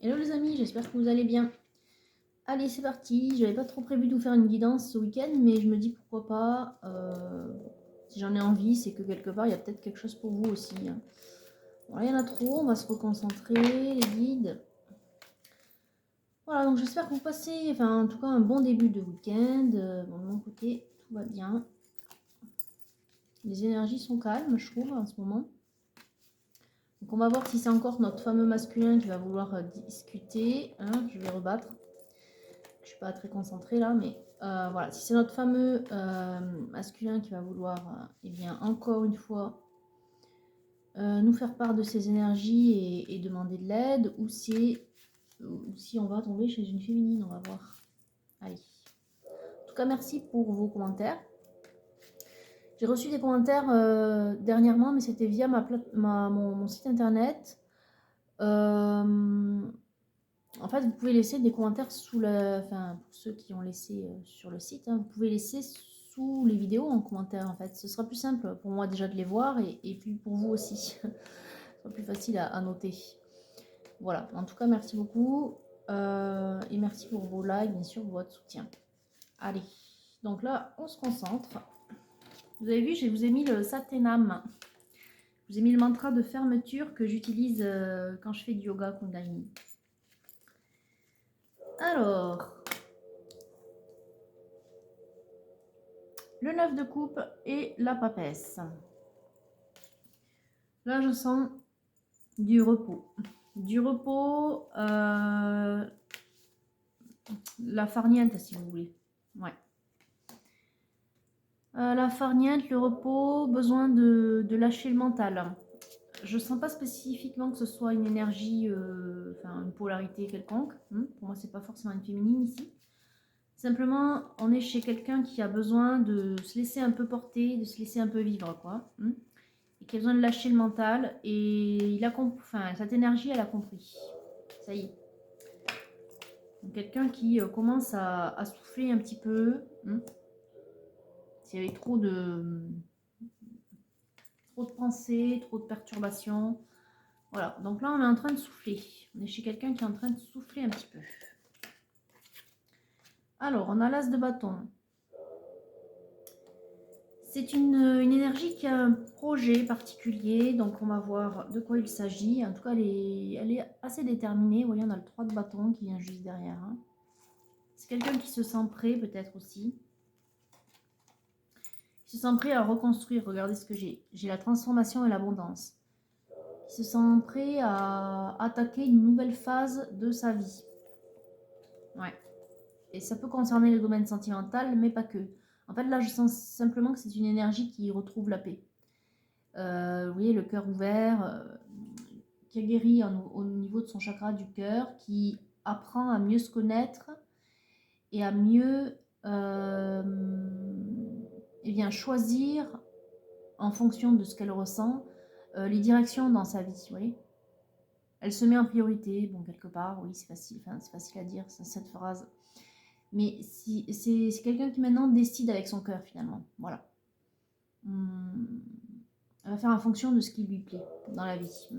Hello les amis, j'espère que vous allez bien. Allez, c'est parti. J'avais pas trop prévu de vous faire une guidance ce week-end, mais je me dis pourquoi pas. Si j'en ai envie, c'est que quelque part il y a peut-être quelque chose pour vous aussi, hein. Voilà, il y en a trop, on va se reconcentrer, les guides. Voilà, donc j'espère que vous passez, enfin en tout cas un bon début de week-end. Bon, de mon côté, tout va bien. Les énergies sont calmes, je trouve, en ce moment. Donc on va voir si c'est encore notre fameux masculin qui va vouloir discuter, hein. Je vais rebattre. Je suis pas très concentrée là, mais voilà, si c'est notre fameux masculin qui va vouloir, eh bien, encore une fois, nous faire part de ses énergies et demander de l'aide, ou si on va tomber chez une féminine, on va voir. Allez. En tout cas, merci pour vos commentaires. J'ai reçu des commentaires dernièrement, mais c'était via mon site internet. En fait, vous pouvez laisser des commentaires sous la... Enfin, pour ceux qui ont laissé sur le site, hein, vous pouvez laisser sous les vidéos en commentaire, en fait. Ce sera plus simple pour moi déjà de les voir et puis pour vous aussi. Ce sera plus facile à noter. Voilà. En tout cas, merci beaucoup. Et merci pour vos likes, bien sûr, pour votre soutien. Allez. Donc là, on se concentre. Vous avez vu, je vous ai mis le Satenam. Je vous ai mis le mantra de fermeture que j'utilise quand je fais du yoga Kundalini. Alors, le 9 de coupe et la papesse. Là, je sens du repos. Du repos, la farniente, si vous voulez. Ouais. La farniente, le repos, besoin de lâcher le mental. Je ne sens pas spécifiquement que ce soit une énergie, enfin une polarité quelconque. Pour moi, c'est pas forcément une féminine ici. Simplement, on est chez quelqu'un qui a besoin de se laisser un peu porter, de se laisser un peu vivre, quoi. Et qui a besoin de lâcher le mental. Et il a enfin, cette énergie, elle a compris. Ça y est. Quelqu'un qui commence à souffler un petit peu. S'il y avait trop de pensées, trop de perturbations. Voilà, donc là on est en train de souffler. On est chez quelqu'un qui est en train de souffler un petit peu. Alors, on a l'as de bâton. C'est une énergie qui a un projet particulier, donc on va voir de quoi il s'agit. En tout cas, elle est assez déterminée. Vous voyez, on a le 3 de bâton qui vient juste derrière. C'est quelqu'un qui se sent prêt, peut-être aussi. Qui se sent prêt à reconstruire. Regardez ce que j'ai. J'ai la transformation et l'abondance. Qui se sent prêt à attaquer une nouvelle phase de sa vie. Ouais. Et ça peut concerner le domaine sentimental, mais pas que. En fait, là, je sens simplement que c'est une énergie qui retrouve la paix. Vous voyez, le cœur ouvert, qui a guéri au niveau de son chakra du cœur, qui apprend à mieux se connaître et à mieux eh bien, choisir en fonction de ce qu'elle ressent les directions dans sa vie. Vous voyez, elle se met en priorité. Bon, quelque part, oui, c'est facile à dire cette phrase. Mais c'est quelqu'un qui maintenant décide avec son cœur finalement. Voilà. Elle va faire en fonction de ce qui lui plaît dans la vie.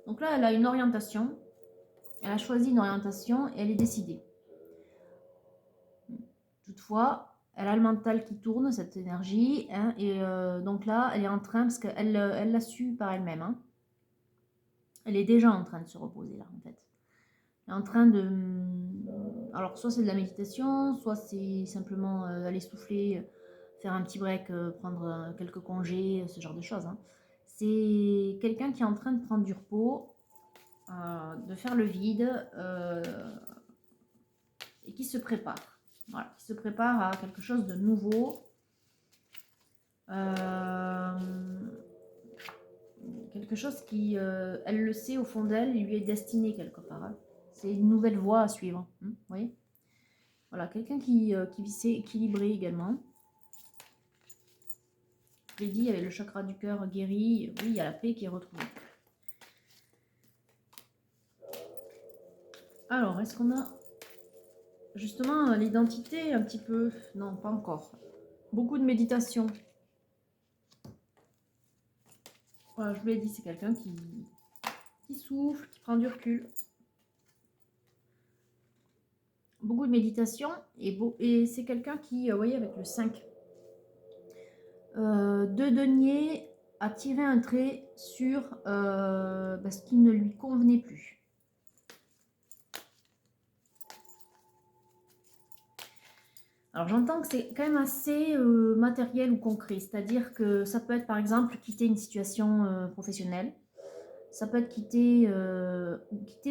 Donc là, elle a une orientation. Elle a choisi une orientation et elle est décidée. Toutefois, elle a le mental qui tourne, cette énergie. Et donc là, elle est en train, parce qu'elle l'a su par elle-même. Elle est déjà en train de se reposer là, en fait. Elle est en train de... Alors, soit c'est de la méditation, soit c'est simplement aller souffler, faire un petit break, prendre quelques congés, ce genre de choses. C'est quelqu'un qui est en train de prendre du repos, de faire le vide et qui se prépare. Voilà, qui se prépare à quelque chose de nouveau. Quelque chose qui, elle le sait au fond d'elle, lui est destiné quelque part. C'est une nouvelle voie à suivre. Vous voyez ? Voilà, quelqu'un qui sait équilibrer également. Je l'ai dit, avec le chakra du cœur guéri, oui, il y a la paix qui est retrouvée. Alors, est-ce qu'on a justement l'identité un petit peu? Non, pas encore. Beaucoup de méditation. Voilà, je vous l'ai dit, c'est quelqu'un qui souffle, qui prend du recul. beaucoup de méditation. Et c'est quelqu'un qui, vous voyez, avec le 5 de denier, a tiré un trait sur ce qui ne lui convenait plus. Alors j'entends que c'est quand même assez matériel ou concret, c'est-à-dire que ça peut être par exemple quitter une situation professionnelle, ça peut être quitter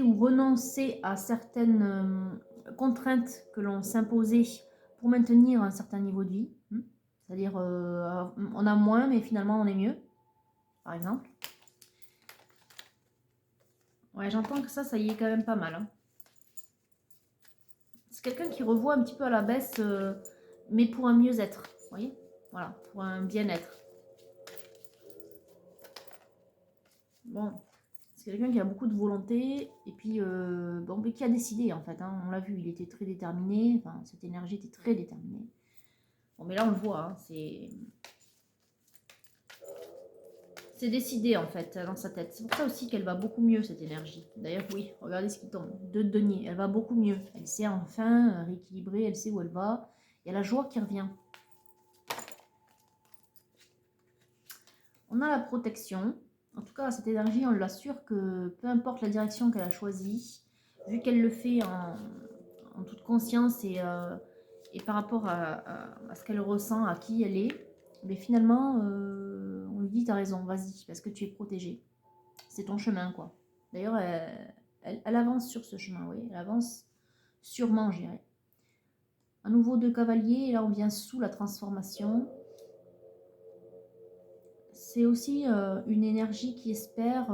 ou renoncer à certaines contraintes que l'on s'imposait pour maintenir un certain niveau de vie, c'est-à-dire on a moins mais finalement on est mieux, par exemple. Ouais, j'entends que ça y est quand même pas mal. Hein. C'est quelqu'un qui revoit un petit peu à la baisse, mais pour un mieux-être, vous voyez? Voilà, pour un bien-être. Bon, c'est quelqu'un qui a beaucoup de volonté, et puis, bon, mais qui a décidé, en fait, hein, on l'a vu, il était très déterminé, enfin, cette énergie était très déterminée. Bon, mais là, on le voit, hein, c'est décidé, en fait, dans sa tête. C'est pour ça aussi qu'elle va beaucoup mieux, cette énergie. D'ailleurs, oui, regardez ce qui tombe, 2 de denier, elle va beaucoup mieux. Elle s'est enfin rééquilibrée, elle sait où elle va, il y a la joie qui revient. On a la protection. En tout cas, cette énergie, on l'assure que peu importe la direction qu'elle a choisie, vu qu'elle le fait en toute conscience et par rapport à ce qu'elle ressent, à qui elle est, mais finalement, on lui dit, t'as raison, vas-y, parce que tu es protégée. C'est ton chemin, quoi. D'ailleurs, elle avance sur ce chemin, oui. Elle avance sûrement, je dirais. À nouveau 2 cavaliers, et là, on vient sous la transformation. C'est aussi une énergie qui espère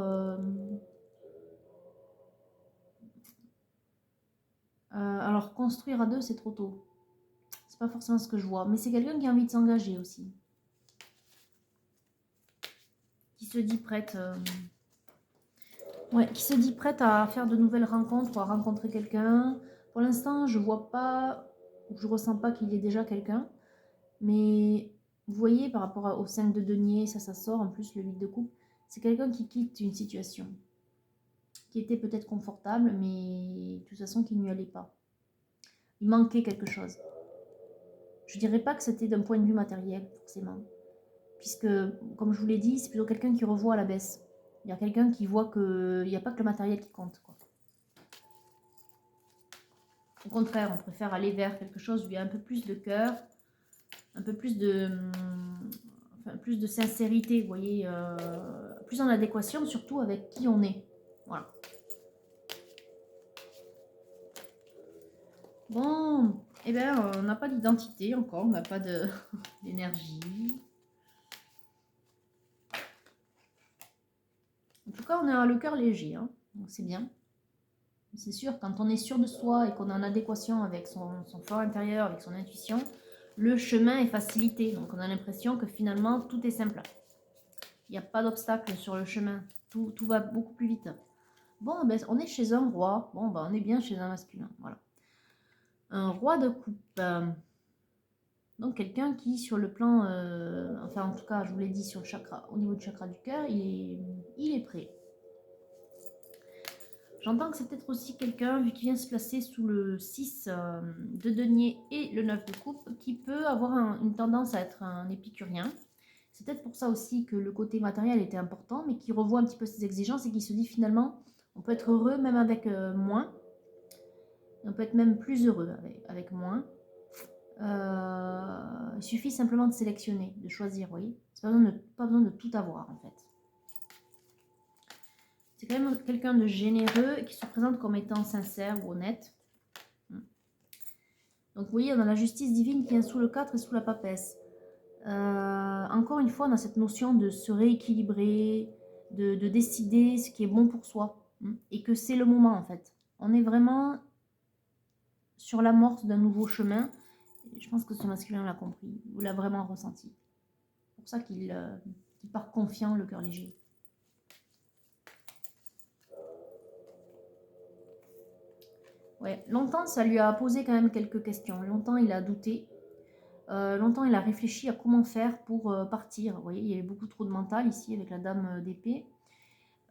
alors construire à 2 c'est trop tôt. C'est pas forcément ce que je vois, mais c'est quelqu'un qui a envie de s'engager aussi, qui se dit prête, ouais, qui se dit prête à faire de nouvelles rencontres ou à rencontrer quelqu'un. Pour l'instant, je vois pas, je ressens pas qu'il y ait déjà quelqu'un, mais vous voyez par rapport au 5 de denier, ça sort en plus le 8 de coupe. C'est quelqu'un qui quitte une situation qui était peut-être confortable, mais de toute façon qui n'y allait pas. Il manquait quelque chose. Je dirais pas que c'était d'un point de vue matériel, forcément. Puisque, comme je vous l'ai dit, c'est plutôt quelqu'un qui revoit à la baisse. Il y a quelqu'un qui voit qu'il n'y a pas que le matériel qui compte. Quoi. Au contraire, on préfère aller vers quelque chose où il y a un peu plus de cœur, un peu plus plus de sincérité, vous voyez, plus en adéquation, surtout avec qui on est. Voilà. Bon, eh bien, on n'a pas d'identité encore, on n'a pas d'énergie. En tout cas, on a le cœur léger, hein, donc c'est bien. C'est sûr, quand on est sûr de soi et qu'on est en adéquation avec son fort intérieur, avec son intuition, le chemin est facilité. Donc on a l'impression que finalement, tout est simple. Il n'y a pas d'obstacle sur le chemin. Tout va beaucoup plus vite. Bon, ben, on est chez un roi. Bon, ben, on est bien chez un masculin. Voilà. Un roi de coupe. Donc quelqu'un qui, sur le plan, enfin en tout cas, je vous l'ai dit, sur le chakra, au niveau du chakra du cœur, il est prêt. J'entends que c'est peut-être aussi quelqu'un, vu qu'il vient se placer sous le 6 de denier et le 9 de coupe, qui peut avoir une tendance à être un épicurien. C'est peut-être pour ça aussi que le côté matériel était important, mais qui revoit un petit peu ses exigences et qui se dit finalement, on peut être heureux même avec moins. On peut être même plus heureux avec moins. Il suffit simplement de sélectionner, de choisir, vous voyez. C'est pas besoin de tout avoir en fait. C'est quand même quelqu'un de généreux et qui se présente comme étant sincère ou honnête. Donc vous voyez, on a la justice divine qui vient sous le 4 et sous la papesse. Encore une fois, on a cette notion de se rééquilibrer, de décider ce qui est bon pour soi. Et que c'est le moment en fait. On est vraiment sur l'amorce d'un nouveau chemin. Et je pense que ce masculin l'a compris, ou l'a vraiment ressenti. C'est pour ça qu'il part confiant, le cœur léger. Ouais, longtemps, ça lui a posé quand même quelques questions. Longtemps, il a douté. Longtemps, il a réfléchi à comment faire pour partir. Vous voyez, il y avait beaucoup trop de mental ici avec la dame d'épée.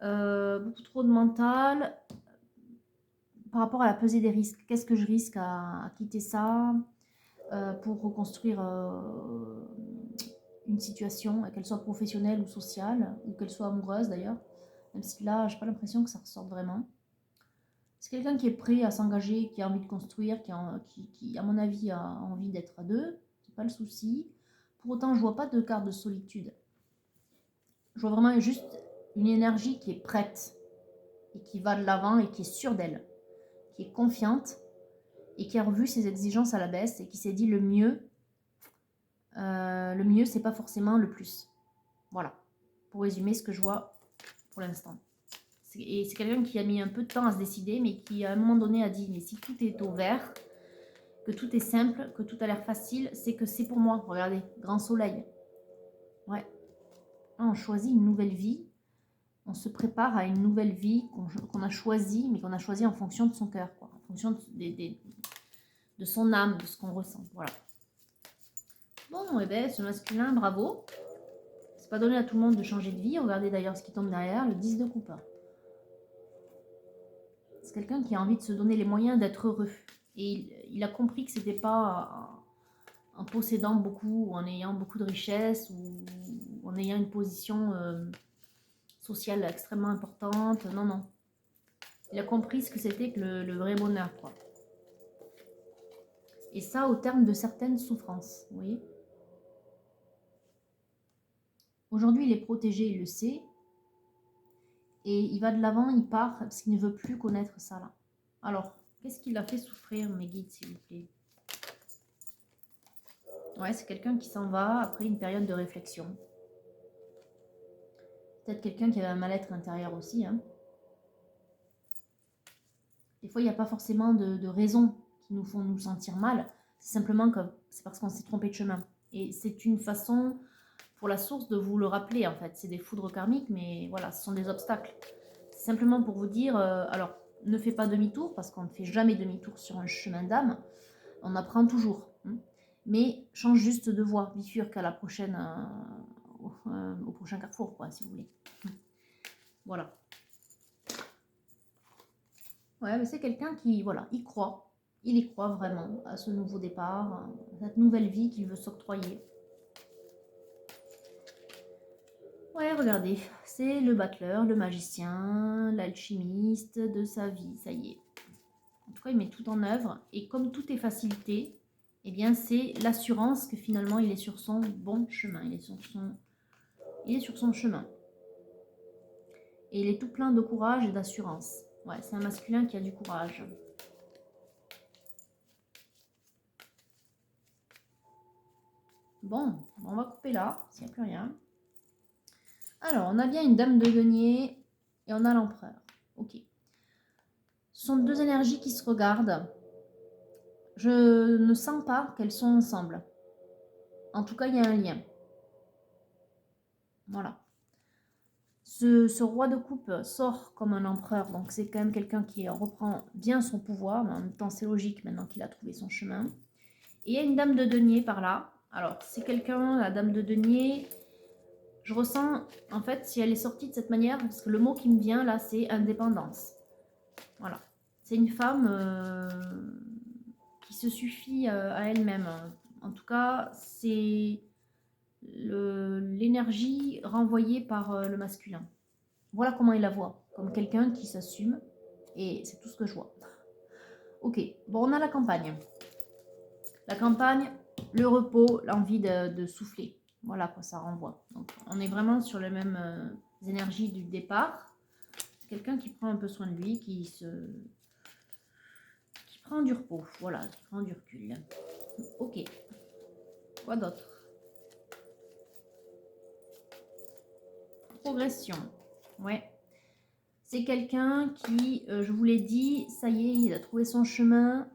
Beaucoup trop de mental. par rapport à la pesée des risques. Qu'est-ce que je risque à quitter ça pour reconstruire une situation, qu'elle soit professionnelle ou sociale, ou qu'elle soit amoureuse d'ailleurs. Même si là, j'ai pas l'impression que ça ressorte vraiment. C'est quelqu'un qui est prêt à s'engager, qui a envie de construire, qui, à mon avis, a envie d'être à deux. C'est pas le souci. Pour autant, je vois pas de carte de solitude. Je vois vraiment juste une énergie qui est prête et qui va de l'avant et qui est sûre d'elle, qui est confiante et qui a revu ses exigences à la baisse et qui s'est dit le mieux c'est pas forcément le plus. Voilà, pour résumer ce que je vois pour l'instant. Et c'est quelqu'un qui a mis un peu de temps à se décider, mais qui à un moment donné a dit, mais si tout est au vert, que tout est simple, que tout a l'air facile, c'est que c'est pour moi. Regardez, grand soleil. Ouais. On choisit une nouvelle vie. On se prépare à une nouvelle vie qu'on a choisie, mais qu'on a choisie en fonction de son cœur, quoi, en fonction de son âme, de ce qu'on ressent. Voilà. Bon, et bien, ce masculin, bravo. C'est pas donné à tout le monde de changer de vie. Regardez d'ailleurs ce qui tombe derrière, le 10 de coupe. C'est quelqu'un qui a envie de se donner les moyens d'être heureux. Et il a compris que c'était pas en possédant beaucoup, ou en ayant beaucoup de richesses, ou en ayant une position sociale extrêmement importante. Non, non. Il a compris ce que c'était que le vrai bonheur, quoi. Et ça au terme de certaines souffrances, vous voyez. Aujourd'hui, il est protégé, il le sait. Et il va de l'avant, il part, parce qu'il ne veut plus connaître ça, là. Alors, qu'est-ce qui l'a fait souffrir, mes guides, s'il vous plaît? Ouais, c'est quelqu'un qui s'en va après une période de réflexion. Peut-être quelqu'un qui avait un mal-être intérieur aussi, hein. Des fois, il n'y a pas forcément de raisons qui nous font nous sentir mal. C'est simplement que c'est parce qu'on s'est trompé de chemin. Et c'est une façon pour la source de vous le rappeler, en fait. C'est des foudres karmiques, mais voilà, ce sont des obstacles. C'est simplement pour vous dire, alors, ne fais pas demi-tour, parce qu'on ne fait jamais demi-tour sur un chemin d'âme. On apprend toujours. Hein. Mais change juste de voie, bifurque à la prochaine, au prochain carrefour, quoi, si vous voulez. Voilà. Ouais, mais c'est quelqu'un qui, voilà, y croit. Il y croit vraiment à ce nouveau départ, à cette nouvelle vie qu'il veut s'octroyer. Ouais, regardez, c'est le battleur, le magicien, l'alchimiste de sa vie, ça y est. En tout cas, il met tout en œuvre. Et comme tout est facilité, eh bien, c'est l'assurance que finalement, il est sur son bon chemin. Il est sur son chemin. Et il est tout plein de courage et d'assurance. Ouais, c'est un masculin qui a du courage. Bon, on va couper là, s'il n'y a plus rien. Alors, on a bien une dame de denier et on a l'empereur. Ok. Ce sont deux énergies qui se regardent. Je ne sens pas qu'elles sont ensemble. En tout cas, il y a un lien. Voilà. Ce roi de coupe sort comme un empereur, donc c'est quand même quelqu'un qui reprend bien son pouvoir, mais en même temps c'est logique maintenant qu'il a trouvé son chemin. Et il y a une dame de denier par là. Alors, c'est quelqu'un, la dame de denier, je ressens, en fait, si elle est sortie de cette manière, parce que le mot qui me vient là, c'est indépendance. Voilà. C'est une femme qui se suffit à elle-même. En tout cas, c'est l'énergie renvoyée par le masculin. Voilà comment il la voit, comme quelqu'un qui s'assume, et c'est tout ce que je vois. Ok, bon, on a la campagne. La campagne, le repos, l'envie de souffler. Voilà quoi ça renvoie. Donc, on est vraiment sur les mêmes énergies du départ. C'est quelqu'un qui prend un peu soin de lui, qui prend du repos, voilà, qui prend du recul. Ok. Quoi d'autre? Progression. Ouais. C'est quelqu'un qui, je vous l'ai dit, ça y est, il a trouvé son chemin.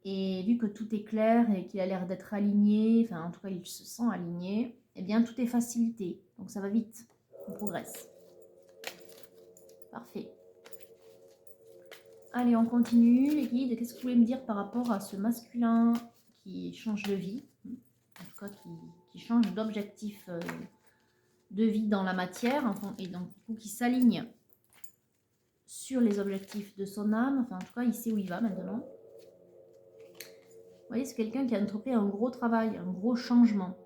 Et vu que tout est clair et qu'il a l'air d'être aligné, enfin en tout cas il se sent aligné, eh bien tout est facilité. Donc ça va vite, on progresse. Parfait. Allez, on continue les guides. Qu'est-ce que vous voulez me dire par rapport à ce masculin qui change de vie, en tout cas qui change d'objectif de vie dans la matière, enfin, et donc du coup qui s'aligne sur les objectifs de son âme. Enfin, en tout cas, il sait où il va maintenant. Vous voyez, c'est quelqu'un qui a entrepris un gros travail, un gros changement.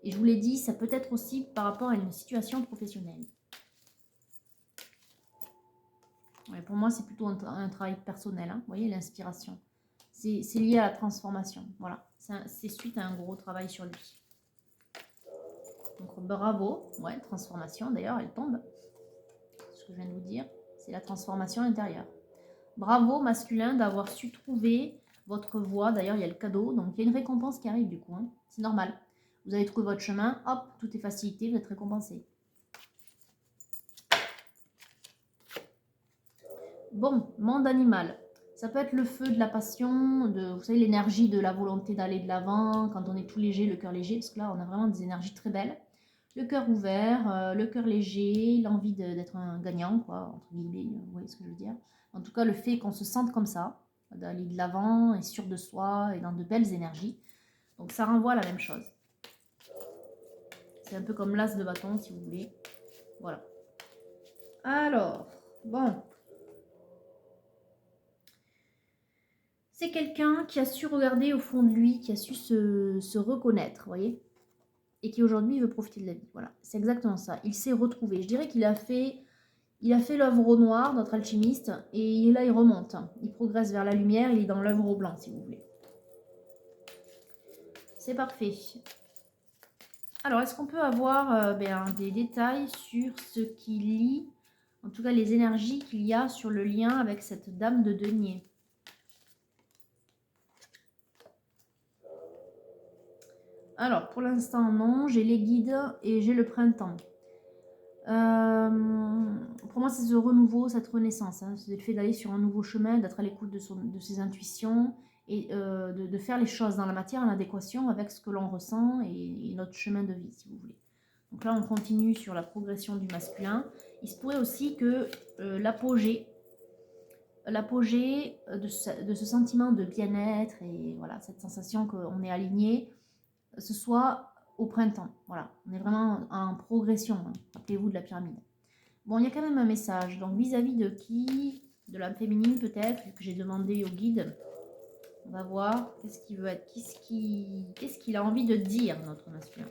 Et je vous l'ai dit, ça peut être aussi par rapport à une situation professionnelle. Ouais, pour moi, c'est plutôt un travail personnel. Hein. Vous voyez, l'inspiration. C'est lié à la transformation. Voilà, c'est suite à un gros travail sur lui. Donc, bravo. Ouais, transformation, d'ailleurs, elle tombe. Ce que je viens de vous dire, c'est la transformation intérieure. Bravo, masculin, d'avoir su trouver votre voie. D'ailleurs, il y a le cadeau. Donc, il y a une récompense qui arrive, du coup. Hein. C'est normal. Vous avez trouvé votre chemin. Hop, tout est facilité. Vous êtes récompensé. Bon, monde animal. Ça peut être le feu de la passion, vous savez, l'énergie de la volonté d'aller de l'avant, quand on est tout léger, le cœur léger, parce que là, on a vraiment des énergies très belles. Le cœur ouvert, le cœur léger, l'envie d'être un gagnant, quoi, entre guillemets, vous voyez ce que je veux dire. En tout cas, le fait qu'on se sente comme ça, d'aller de l'avant, et sûr de soi, et dans de belles énergies. Donc, ça renvoie à la même chose. C'est un peu comme l'as de bâton, si vous voulez. Voilà. Alors, bon... C'est quelqu'un qui a su regarder au fond de lui, qui a su se reconnaître, vous voyez, et qui aujourd'hui veut profiter de la vie. Voilà, c'est exactement ça. Il s'est retrouvé. Je dirais qu'il a fait l'œuvre au noir, notre alchimiste, et là il remonte. Il progresse vers la lumière, il est dans l'œuvre au blanc, si vous voulez. C'est parfait. Alors, est-ce qu'on peut avoir des détails sur ce qui lie, en tout cas les énergies qu'il y a sur le lien avec cette dame de denier ? Alors, pour l'instant, non. J'ai les guides et j'ai le printemps. Pour moi, c'est ce renouveau, cette renaissance. Hein. C'est le fait d'aller sur un nouveau chemin, d'être à l'écoute de ses intuitions et de faire les choses dans la matière en adéquation avec ce que l'on ressent et notre chemin de vie, si vous voulez. Donc là, on continue sur la progression du masculin. Il se pourrait aussi que l'apogée de ce sentiment de bien-être et voilà, cette sensation qu'on est aligné, ce soit au printemps. Voilà, on est vraiment en progression. Hein. Rappelez-vous de la pyramide. Bon, il y a quand même un message. Donc, vis-à-vis de qui? De l'âme féminine, peut-être, vu que j'ai demandé au guide. On va voir qu'est-ce qu'il veut être. Qu'est-ce qu'il a envie de dire, notre masculin.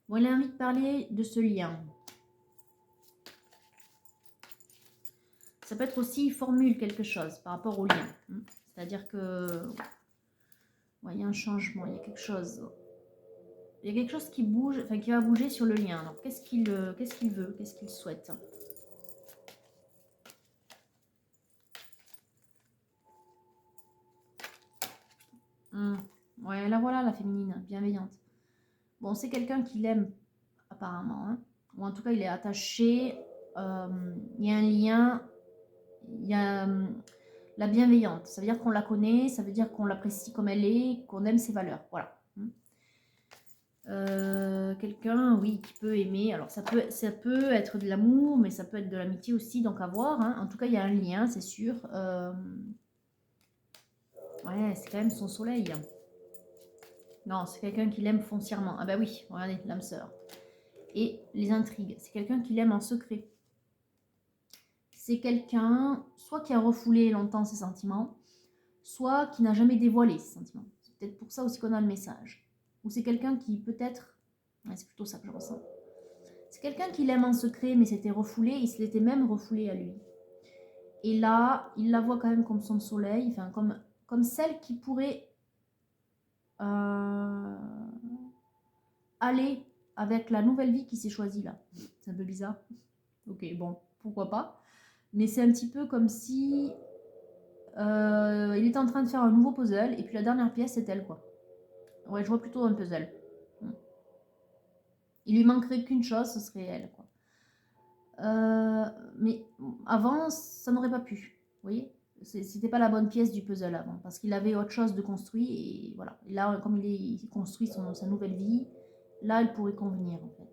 Bon, il a envie de parler de ce lien. Ça peut être aussi, il formule quelque chose par rapport au lien. C'est-à-dire que... Ouais, il y a un changement, il y a quelque chose... Il y a quelque chose qui bouge, enfin qui va bouger sur le lien. Alors, qu'est-ce qu'il veut, qu'est-ce qu'il souhaite? Ouais, là voilà, la féminine, bienveillante. Bon, c'est quelqu'un qui l'aime, apparemment. Hein. Ou en tout cas, il est attaché. Il y a un lien. Il y a la bienveillante. Ça veut dire qu'on la connaît, ça veut dire qu'on l'apprécie comme elle est, qu'on aime ses valeurs. Voilà. Quelqu'un, oui, qui peut aimer. Alors, ça peut être de l'amour, mais ça peut être de l'amitié aussi, donc à voir. Hein. En tout cas, il y a un lien, c'est sûr. Ouais, c'est quand même son soleil. Non, c'est quelqu'un qui l'aime foncièrement. Ah bah oui, regardez, l'âme sœur. Et les intrigues, c'est quelqu'un qui l'aime en secret. C'est quelqu'un, soit qui a refoulé longtemps ses sentiments, soit qui n'a jamais dévoilé ses sentiments. C'est peut-être pour ça aussi qu'on a le message. Ou c'est quelqu'un qui peut-être... Ouais, c'est plutôt ça que je ressens. C'est quelqu'un qui l'aime en secret, mais s'était refoulé, il se l'était même refoulé à lui. Et là, il la voit quand même comme son soleil, enfin comme celle qui pourrait aller avec la nouvelle vie qui s'est choisie là. C'est un peu bizarre. Ok, bon, pourquoi pas. Mais c'est un petit peu comme si il était en train de faire un nouveau puzzle et puis la dernière pièce c'est elle quoi. Ouais, je vois plutôt un puzzle. Il lui manquerait qu'une chose, ce serait elle quoi. Mais avant, ça n'aurait pas pu. Vous voyez, c'était pas la bonne pièce du puzzle avant parce qu'il avait autre chose de construit et voilà. Et là, comme il construit sa nouvelle vie, là, elle pourrait convenir en fait.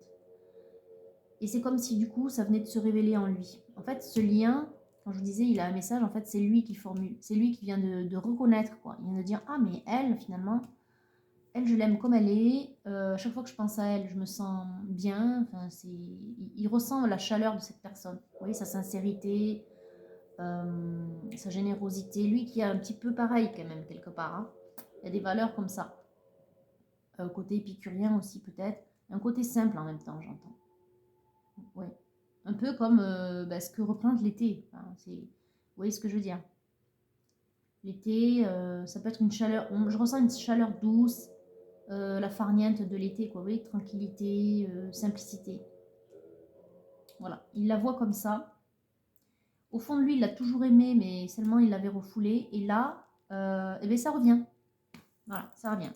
Et c'est comme si du coup, ça venait de se révéler en lui. En fait, ce lien, quand je vous disais, il a un message, en fait, c'est lui qui formule. C'est lui qui vient de reconnaître, quoi. Il vient de dire, ah, mais elle, finalement, Elle, je l'aime comme elle est. Chaque fois que je pense à elle, je me sens bien. Enfin, il ressent la chaleur de cette personne. Vous voyez, sa sincérité, sa générosité. Lui qui est un petit peu pareil quand même, quelque part. Hein. Il y a des valeurs comme ça. Côté épicurien aussi peut-être. Un côté simple en même temps, j'entends. Ouais. Un peu comme ce que représente l'été. Enfin, vous voyez ce que je veux dire. L'été, ça peut être une chaleur. Je ressens une chaleur douce, la farniente de l'été, quoi. Vous voyez, tranquillité, simplicité. Voilà. Il la voit comme ça. Au fond de lui, il l'a toujours aimé, mais seulement il l'avait refoulé. Et là, eh bien, ça revient. Voilà, ça revient.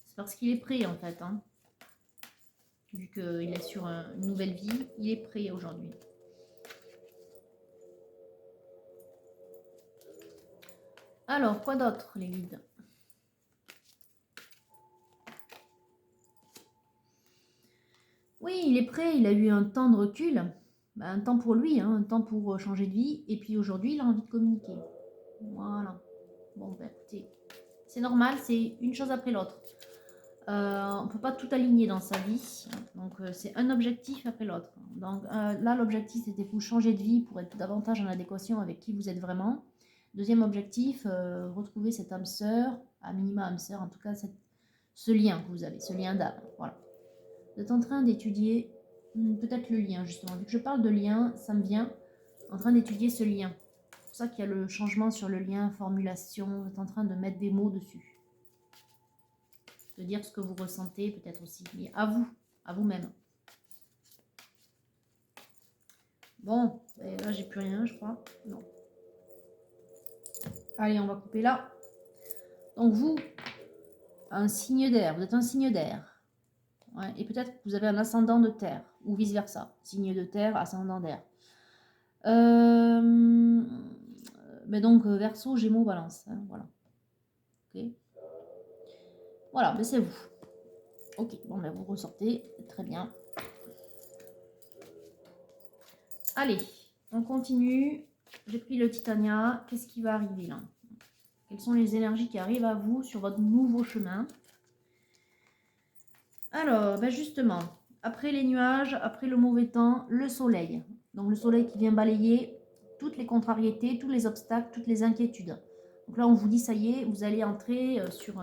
C'est parce qu'il est prêt, en fait. Hein. Vu qu'il est sur une nouvelle vie, il est prêt aujourd'hui. Alors, quoi d'autre, les guides? Oui, il est prêt, il a eu un temps de recul, un temps pour lui, hein, un temps pour changer de vie, et puis aujourd'hui, il a envie de communiquer. Voilà. Bon, ben écoutez, c'est normal, c'est une chose après l'autre. On ne peut pas tout aligner dans sa vie, donc c'est un objectif après l'autre. Donc là, l'objectif, c'était pour changer de vie, pour être davantage en adéquation avec qui vous êtes vraiment. Deuxième objectif, retrouver cette âme sœur, à minima âme sœur, en tout cas ce lien que vous avez, ce lien d'âme. Voilà. Vous êtes en train d'étudier peut-être le lien, justement. Vu que je parle de lien, ça me vient en train d'étudier ce lien. C'est pour ça qu'il y a le changement sur le lien, formulation. Vous êtes en train de mettre des mots dessus. De dire ce que vous ressentez, peut-être aussi. Mais à vous, à vous-même. Bon, et là, j'ai plus rien, je crois. Non. Allez, on va couper là. Donc, vous, un signe d'air. Vous êtes un signe d'air. Ouais, et peut-être que vous avez un ascendant de terre. Ou vice-versa. Signe de terre, ascendant d'air. Mais donc, Verseau, Gémeaux, Balance. Hein, voilà. Ok. Voilà, mais c'est vous. Ok, bon, ben vous ressortez. Très bien. Allez, on continue. J'ai pris le Titania. Qu'est-ce qui va arriver là? Quelles sont les énergies qui arrivent à vous sur votre nouveau chemin? Alors, ben justement, après les nuages, après le mauvais temps, le soleil. Donc le soleil qui vient balayer toutes les contrariétés, tous les obstacles, toutes les inquiétudes. Donc là, on vous dit, ça y est, vous allez entrer sur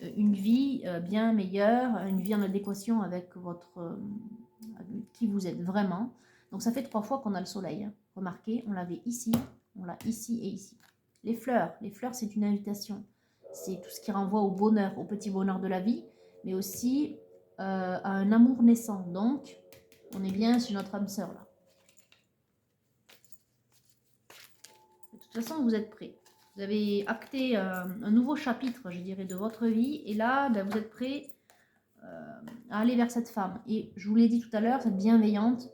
une vie bien meilleure, une vie en adéquation avec qui vous êtes vraiment. Donc ça fait 3 fois qu'on a le soleil. Hein. Remarquez, on l'avait ici, on l'a ici et ici. Les fleurs, c'est une invitation. C'est tout ce qui renvoie au bonheur, au petit bonheur de la vie, mais aussi à un amour naissant. Donc, on est bien chez notre âme sœur là. De toute façon, vous êtes prêts. Vous avez acté un nouveau chapitre, je dirais, de votre vie. Et là, ben, vous êtes prêts à aller vers cette femme. Et je vous l'ai dit tout à l'heure, cette bienveillante,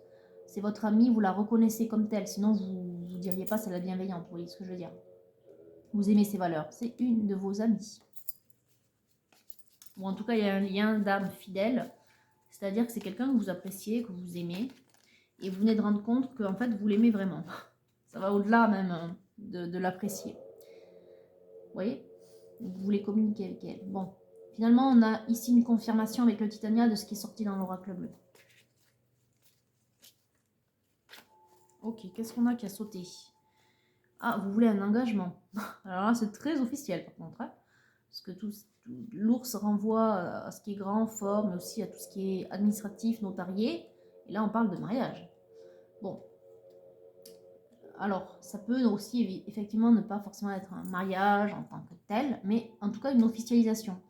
c'est votre amie, vous la reconnaissez comme telle. Sinon, vous ne diriez pas c'est la bienveillante. Vous voyez ce que je veux dire? Vous aimez ses valeurs. C'est une de vos amies. Ou en tout cas, il y a un lien d'âme fidèle. C'est-à-dire que c'est quelqu'un que vous appréciez, que vous aimez. Et vous venez de rendre compte que en fait, vous l'aimez vraiment. Ça va au-delà même de l'apprécier. Vous voyez? Vous voulez communiquer avec elle. Bon. Finalement, on a ici une confirmation avec le Titania de ce qui est sorti dans l'oracle bleu. Ok, qu'est-ce qu'on a qui a sauté? Ah, vous voulez un engagement. Alors là, c'est très officiel par contre. Hein, parce que l'ours renvoie à ce qui est grand, fort, mais aussi à tout ce qui est administratif, notarié. Et là, on parle de mariage. Bon. Alors, ça peut aussi effectivement ne pas forcément être un mariage en tant que tel, mais en tout cas une officialisation.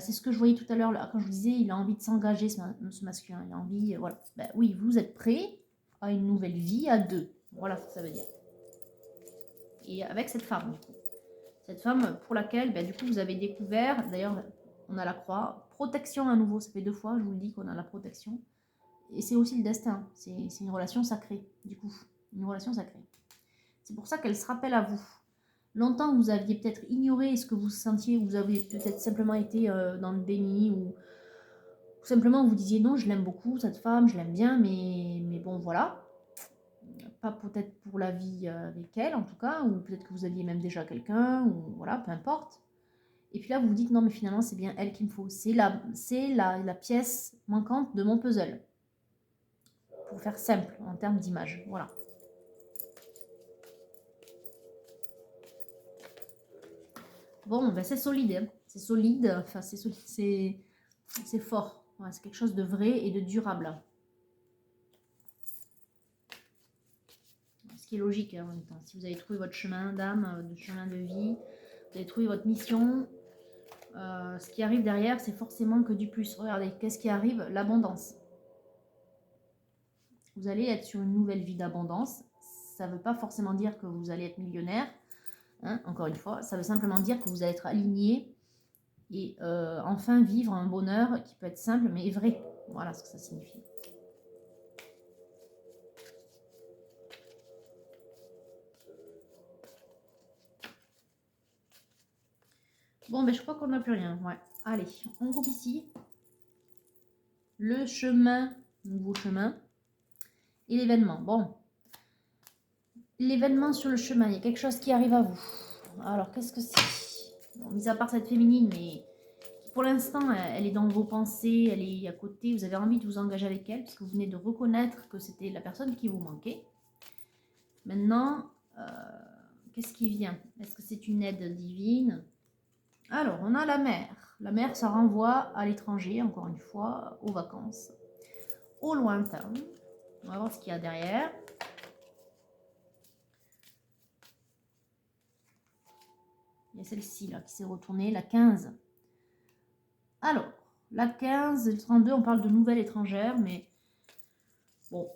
C'est ce que je voyais tout à l'heure quand je vous disais, il a envie de s'engager, ce masculin. Il a envie, voilà. Ben, oui, vous êtes prêts à une nouvelle vie à deux. Voilà ce que ça veut dire. Et avec cette femme, du coup. Cette femme pour laquelle, ben, du coup, vous avez découvert, d'ailleurs, on a la croix, protection à nouveau, ça fait 2 fois, je vous le dis, qu'on a la protection. Et c'est aussi le destin, c'est une relation sacrée, du coup, une relation sacrée. C'est pour ça qu'elle se rappelle à vous. Longtemps, vous aviez peut-être ignoré ce que vous sentiez, vous avez peut-être simplement été dans le déni, ou simplement vous disiez non, je l'aime beaucoup, cette femme, je l'aime bien, mais bon, voilà. Pas peut-être pour la vie avec elle, en tout cas, ou peut-être que vous aviez même déjà quelqu'un, ou voilà, peu importe. Et puis là, vous vous dites, non, mais finalement, c'est bien elle qu'il me faut. C'est la pièce manquante de mon puzzle. Pour faire simple en termes d'image. Voilà. Bon, ben c'est solide. Hein. C'est solide. Enfin, c'est solide. C'est fort. Ouais, c'est quelque chose de vrai et de durable. Ce qui est logique hein, en même temps. Si vous avez trouvé votre chemin d'âme, de chemin de vie, vous avez trouvé votre mission, ce qui arrive derrière, c'est forcément que du plus. Regardez, qu'est-ce qui arrive? L'abondance. Vous allez être sur une nouvelle vie d'abondance. Ça ne veut pas forcément dire que vous allez être millionnaire. Hein, encore une fois, ça veut simplement dire que vous allez être aligné et enfin vivre un bonheur qui peut être simple mais vrai. Voilà ce que ça signifie. Bon, ben je crois qu'on n'a plus rien. Ouais. Allez, on groupe ici. Le chemin, nouveau chemin. Et l'événement. Bon. L'événement sur le chemin, il y a quelque chose qui arrive à vous. Alors, qu'est-ce que c'est? Bon, mis à part cette féminine, mais pour l'instant, elle est dans vos pensées, elle est à côté. Vous avez envie de vous engager avec elle, puisque vous venez de reconnaître que c'était la personne qui vous manquait. Maintenant, qu'est-ce qui vient? Est-ce que c'est une aide divine? Alors, on a la mer. La mer, ça renvoie à l'étranger, encore une fois, aux vacances, au lointain. On va voir ce qu'il y a derrière. Il y a celle-ci là qui s'est retournée, la 15. Alors, la 15, le 32, on parle de nouvelle étrangère, mais bon,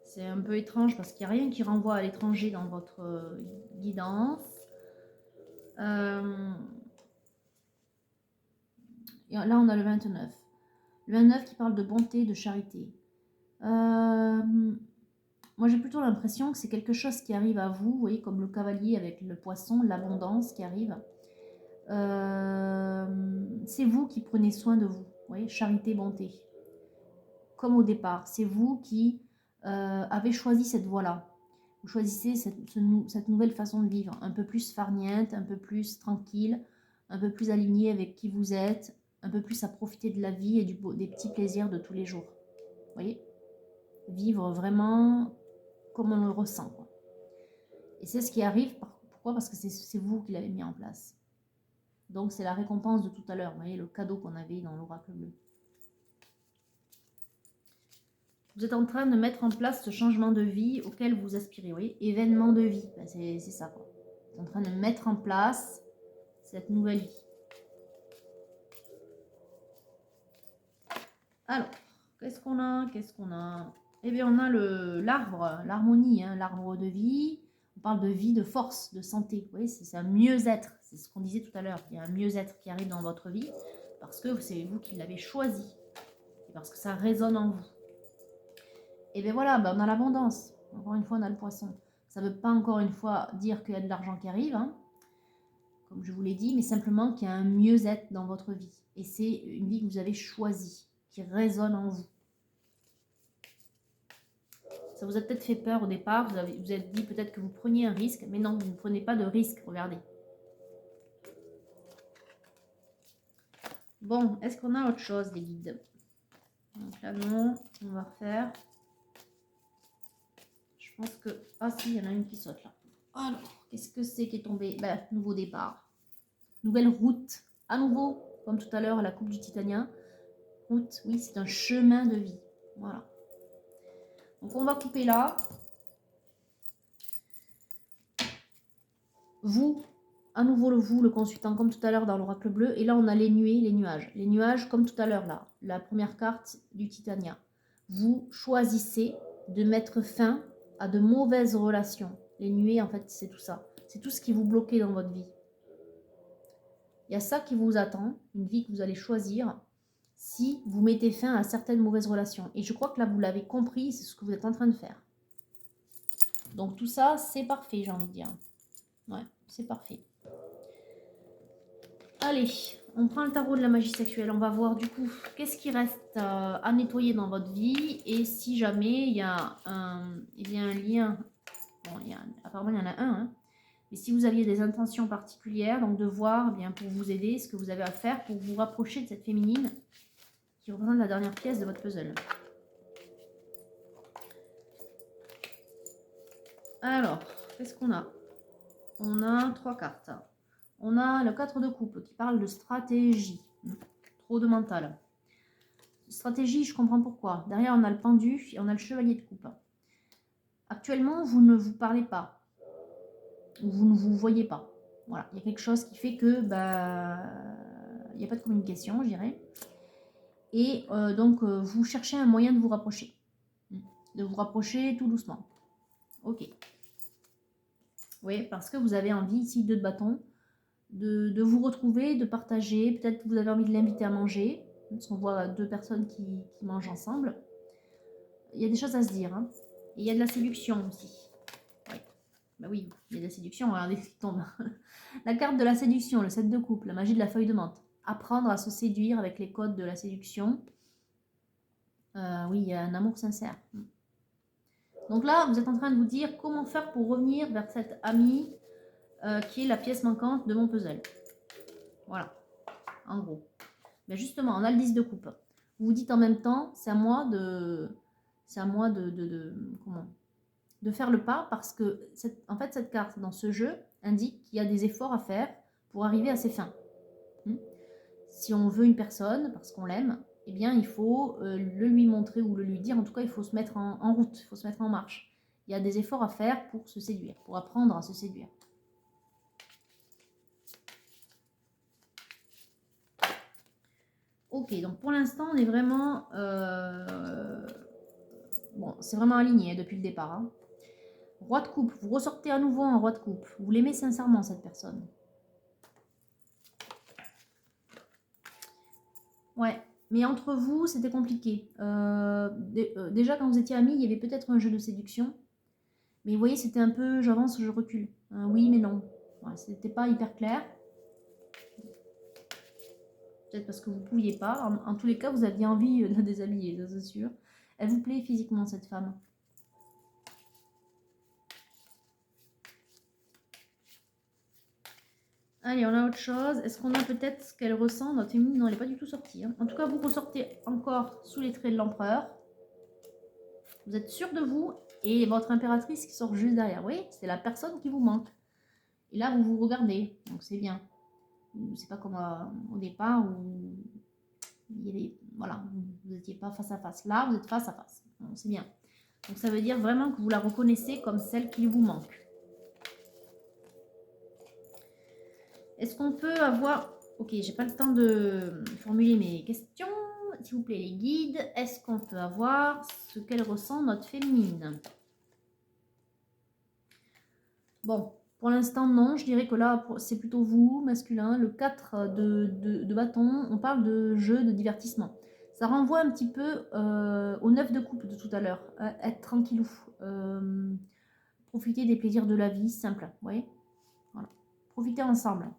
c'est un peu étrange parce qu'il n'y a rien qui renvoie à l'étranger dans votre guidance. Et là, on a le 29. Le 29 qui parle de bonté, de charité. Moi, j'ai plutôt l'impression que c'est quelque chose qui arrive à vous, vous voyez, comme le cavalier avec le poisson, l'abondance qui arrive. C'est vous qui prenez soin de vous, vous voyez, charité, bonté. Comme au départ, c'est vous qui avez choisi cette voie-là. Vous choisissez cette nouvelle façon de vivre, un peu plus farniente, un peu plus tranquille, un peu plus alignée avec qui vous êtes, un peu plus à profiter de la vie et des petits plaisirs de tous les jours. Vous voyez? Vivre vraiment comme on le ressent. Quoi. Et c'est ce qui arrive. Pourquoi? Parce que c'est vous qui l'avez mis en place. Donc c'est la récompense de tout à l'heure. Vous voyez, le cadeau qu'on avait dans l'oracle bleu. Vous êtes en train de mettre en place ce changement de vie auquel vous aspirez. Vous voyez, événement de vie. Ben c'est ça. Quoi. Vous êtes en train de mettre en place cette nouvelle vie. Alors, qu'est-ce qu'on a? Eh bien, on a l'arbre, l'harmonie, hein, l'arbre de vie. On parle de vie, de force, de santé. Vous voyez, c'est un mieux-être. C'est ce qu'on disait tout à l'heure. Il y a un mieux-être qui arrive dans votre vie parce que c'est vous qui l'avez choisi. Et parce que ça résonne en vous. Et bien voilà, ben on a l'abondance. Encore une fois, on a le poisson. Ça ne veut pas encore une fois dire qu'il y a de l'argent qui arrive, hein, comme je vous l'ai dit, mais simplement qu'il y a un mieux-être dans votre vie. Et c'est une vie que vous avez choisie, qui résonne en vous. Ça vous a peut-être fait peur au départ, vous avez dit peut-être que vous preniez un risque, mais non, vous ne prenez pas de risque, regardez. Bon, est-ce qu'on a autre chose, les guides? Donc là, non, on va refaire. Je pense que... Ah si, il y en a une qui saute là. Alors, qu'est-ce que c'est qui est tombé? Ben, nouveau départ. Nouvelle route. À nouveau, comme tout à l'heure, à la coupe du Titania. Route, oui, c'est un chemin de vie. Voilà. Donc, on va couper là. Vous, à nouveau le consultant, comme tout à l'heure dans l'oracle bleu. Et là, on a les nuées, les nuages. Les nuages, comme tout à l'heure là. La première carte du Titania. Vous choisissez de mettre fin à de mauvaises relations. Les nuées, en fait, c'est tout ça. C'est tout ce qui vous bloquait dans votre vie. Il y a ça qui vous attend, une vie que vous allez choisir si vous mettez fin à certaines mauvaises relations. Et je crois que là, vous l'avez compris, c'est ce que vous êtes en train de faire. Donc tout ça, c'est parfait, j'ai envie de dire. Ouais, c'est parfait. Allez, on prend le tarot de la magie sexuelle. On va voir du coup, qu'est-ce qui reste à nettoyer dans votre vie. Et si jamais il y a un lien... Bon, apparemment, il y en a un. Hein. Mais si vous aviez des intentions particulières, donc de voir, eh bien, pour vous aider, ce que vous avez à faire pour vous rapprocher de cette féminine qui représente la dernière pièce de votre puzzle. Alors, qu'est-ce qu'on a? On a 3 cartes. On a le 4 de coupe qui parle de stratégie. Trop de mental. Stratégie, je comprends pourquoi. Derrière, on a le pendu et on a le chevalier de coupe. Actuellement, vous ne vous parlez pas. Vous ne vous voyez pas. Voilà, il y a quelque chose qui fait que il n'y a pas de communication, je dirais. Et donc, vous cherchez un moyen de vous rapprocher. De vous rapprocher tout doucement. Ok. Oui, parce que vous avez envie, ici, 2 de bâton, de vous retrouver, de partager. Peut-être que vous avez envie de l'inviter à manger. Parce qu'on voit 2 personnes qui mangent ensemble. Il y a des choses à se dire. Hein. Et il y a de la séduction aussi. Ouais. Bah oui, il y a de la séduction, regardez ce qui tombe. La carte de la séduction, le 7 de coupe, la magie de la feuille de menthe. Apprendre à se séduire avec les codes de la séduction. Oui, il y a un amour sincère. Donc là, vous êtes en train de vous dire comment faire pour revenir vers cette amie qui est la pièce manquante de mon puzzle. Voilà, en gros. Mais justement, on a le 10 de coupe. Vous vous dites en même temps, c'est à moi de comment, de faire le pas parce que en fait, cette carte dans ce jeu indique qu'il y a des efforts à faire pour arriver à ses fins. Si on veut une personne parce qu'on l'aime, eh bien, il faut le lui montrer ou le lui dire. En tout cas, il faut se mettre en route, il faut se mettre en marche. Il y a des efforts à faire pour se séduire, pour apprendre à se séduire. Ok, donc pour l'instant, on est vraiment... bon, c'est vraiment aligné hein, depuis le départ. Hein. Roi de coupe, vous ressortez à nouveau un roi de coupe. Vous l'aimez sincèrement, cette personne. Ouais, mais entre vous, c'était compliqué. Déjà, quand vous étiez amis, il y avait peut-être un jeu de séduction. Mais vous voyez, c'était un peu j'avance, je recule. Oui, mais non. Ouais, c'était pas hyper clair. Peut-être parce que vous ne pouviez pas. En tous les cas, vous aviez envie de la déshabiller, ça c'est sûr. Elle vous plaît physiquement, cette femme. Allez, on a autre chose. Est-ce qu'on a peut-être ce qu'elle ressent, notre féminine? Non, elle n'est pas du tout sortie. Hein. En tout cas, vous ressortez encore sous les traits de l'empereur. Vous êtes sûr de vous et votre impératrice qui sort juste derrière. Oui, c'est la personne qui vous manque. Et là, vous vous regardez, donc c'est bien. C'est pas comme au départ où voilà, vous n'étiez pas face à face. Là, vous êtes face à face. C'est bien. Donc ça veut dire vraiment que vous la reconnaissez comme celle qui vous manque. Est-ce qu'on peut avoir... Ok, j'ai pas le temps de formuler mes questions. S'il vous plaît, les guides. Est-ce qu'on peut avoir ce qu'elle ressent, notre féminine? Bon, pour l'instant, non. Je dirais que là, c'est plutôt vous, masculin. Le 4 de bâton, on parle de jeu, de divertissement. Ça renvoie un petit peu au 9 de coupe de tout à l'heure. Être tranquillou. Profiter des plaisirs de la vie, simple. Vous voyez, voilà. Profiter ensemble.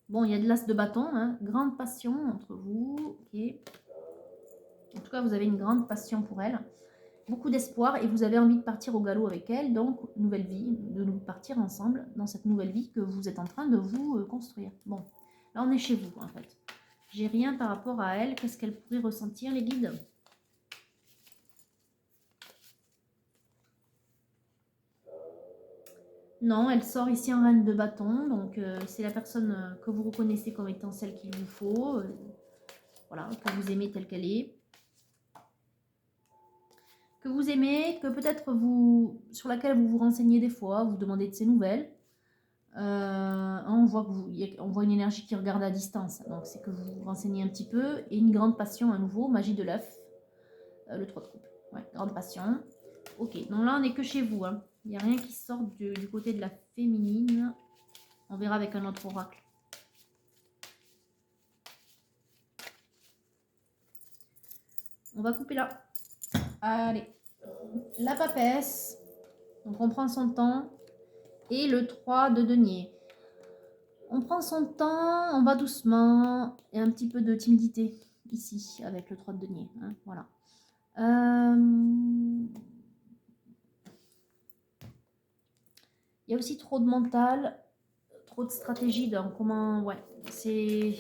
Bon, il y a de l'as de bâton. Hein. Grande passion entre vous. Okay. En tout cas, vous avez une grande passion pour elle. Beaucoup d'espoir et vous avez envie de partir au galop avec elle, donc nouvelle vie, de nous partir ensemble dans cette nouvelle vie que vous êtes en train de vous construire. Bon, là on est chez vous en fait. J'ai rien par rapport à elle, qu'est-ce qu'elle pourrait ressentir les guides? Non, elle sort ici en reine de bâton, donc c'est la personne que vous reconnaissez comme étant celle qu'il vous faut, voilà, que vous aimez telle qu'elle est. Que vous aimez, que peut-être vous, sur laquelle vous vous renseignez des fois, vous demandez de ses nouvelles. On voit on voit une énergie qui regarde à distance, donc c'est que vous vous renseignez un petit peu, et une grande passion à nouveau, magie de l'œuf, le 3 de coupe, ouais, grande passion. Ok, donc là on n'est que chez vous, hein. Il n'y a rien qui sort du côté de la féminine, on verra avec un autre oracle. On va couper là. Allez, la papesse, donc on prend son temps, et le 3 de denier. On prend son temps, on va doucement, et un petit peu de timidité ici avec le 3 de denier. Hein, voilà. y a aussi trop de mental, trop de stratégie dans comment... Ouais, c'est...